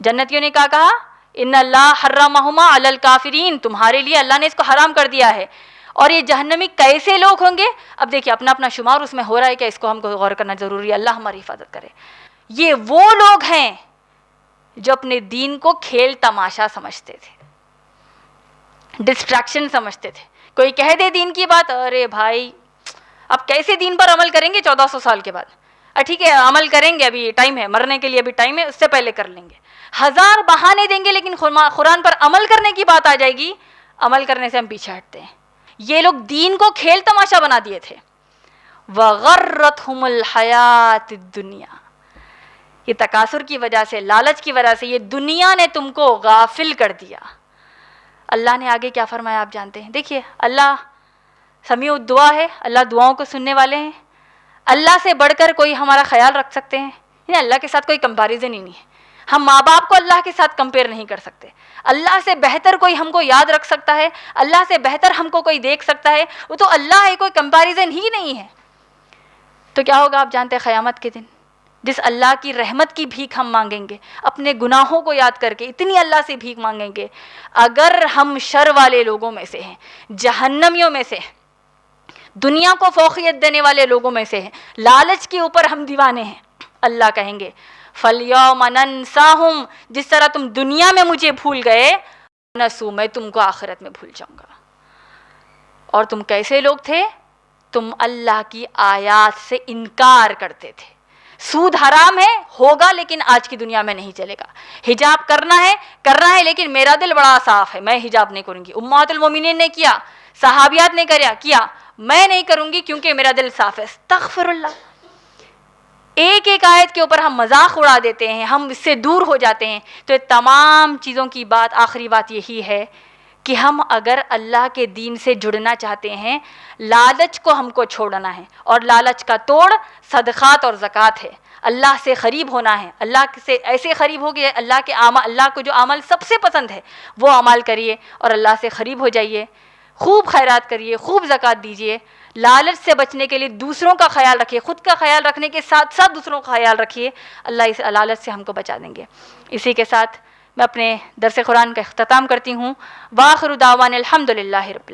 جنتیوں نے کیا کہا؟ ان اللہ حرمہما علی الکافرین، تمہارے لیے اللہ نے اس کو حرام کر دیا ہے۔ اور یہ جہنمی کیسے لوگ ہوں گے؟ اب دیکھیے، اپنا اپنا شمار اس میں ہو رہا ہے کہ اس کو ہم کو غور کرنا ضروری ہے، اللہ ہماری حفاظت کرے۔ یہ وہ لوگ ہیں جو اپنے دین کو کھیل تماشا سمجھتے تھے، ڈسٹریکشن سمجھتے تھے۔ کوئی کہہ دے دین کی بات، ارے بھائی اب کیسے دین پر عمل کریں گے 1400 سال کے بعد؟ ٹھیک ہے، عمل کریں گے، ابھی ٹائم ہے، مرنے کے لیے ابھی ٹائم ہے، اس سے پہلے کر لیں گے۔ ہزار بہانے دیں گے، لیکن قرآن پر عمل کرنے کی بات آ جائے گی، عمل کرنے سے ہم پیچھے ہٹتے ہیں۔ یہ لوگ دین کو کھیل تماشا بنا دیے تھے۔ وَغَرَّتْهُمُ الْحَيَاةُ الدُّنْيَا، یہ تکاثر کی وجہ سے، لالچ کی وجہ سے، یہ دنیا نے تم کو غافل کر دیا۔ اللہ نے آگے کیا فرمایا آپ جانتے ہیں؟ دیکھیے، اللہ سمیع الدعا ہے، اللہ دعاؤں کو سننے والے ہیں۔ اللہ سے بڑھ کر کوئی ہمارا خیال رکھ سکتے ہیں؟ اللہ کے ساتھ کوئی کمپیریزن ہی نہیں ہے۔ ہم ماں باپ کو اللہ کے ساتھ کمپیئر نہیں کر سکتے۔ اللہ سے بہتر کوئی ہم کو یاد رکھ سکتا ہے؟ اللہ سے بہتر ہم کو کوئی دیکھ سکتا ہے؟ وہ تو اللہ ہے، کوئی کمپیریزن ہی نہیں ہے۔ تو کیا ہوگا آپ جانتے ہیں؟ قیامت کے دن جس اللہ کی رحمت کی بھیک ہم مانگیں گے، اپنے گناہوں کو یاد کر کے اتنی اللہ سے بھیک مانگیں گے، اگر ہم شر والے لوگوں میں سے ہیں، جہنمیوں میں سے ہیں، دنیا کو فوقیت دینے والے لوگوں میں سے ہیں، لالچ کے اوپر ہم دیوانے ہیں، اللہ کہیں گے فَالْيَوْمَ نَنْسَاهُمْ، جس طرح تم دنیا میں مجھے بھول گئے، نسو، میں تم کو آخرت میں بھول جاؤں گا۔ اور تم کیسے لوگ تھے؟ تم اللہ کی آیات سے انکار کرتے تھے۔ سود حرام ہے، ہوگا، لیکن آج کی دنیا میں نہیں چلے گا۔ حجاب کرنا ہے، لیکن میرا دل بڑا صاف ہے، میں حجاب نہیں کروں گی۔ امہات المومنین نے کیا، صحابیات نے کیا، میں نہیں کروں گی کیونکہ میرا دل صاف ہے۔ استغفر اللہ۔ ایک ایک آیت کے اوپر ہم مذاق اڑا دیتے ہیں، ہم اس سے دور ہو جاتے ہیں۔ تو یہ تمام چیزوں کی بات، آخری بات یہی ہے کہ ہم اگر اللہ کے دین سے جڑنا چاہتے ہیں لالچ کو ہم کو چھوڑنا ہے، اور لالچ کا توڑ صدقات اور زکوٰۃ ہے۔ اللہ سے قریب ہونا ہے، اللہ سے ایسے قریب ہو کہ اللہ کو جو عمل سب سے پسند ہے وہ عمل کریے اور اللہ سے قریب ہو جائیے، خوب خیرات کریے، خوب زکوٰۃ دیجیے۔ لالچ سے بچنے کے لیے دوسروں کا خیال رکھیے، خود کا خیال رکھنے کے ساتھ ساتھ دوسروں کا خیال رکھیے، اللہ اس لالچ سے ہم کو بچا دیں گے۔ اسی کے ساتھ میں اپنے درس قرآن کا اختتام کرتی ہوں۔ وآخر دعوانا الحمد للہ رب العالمین۔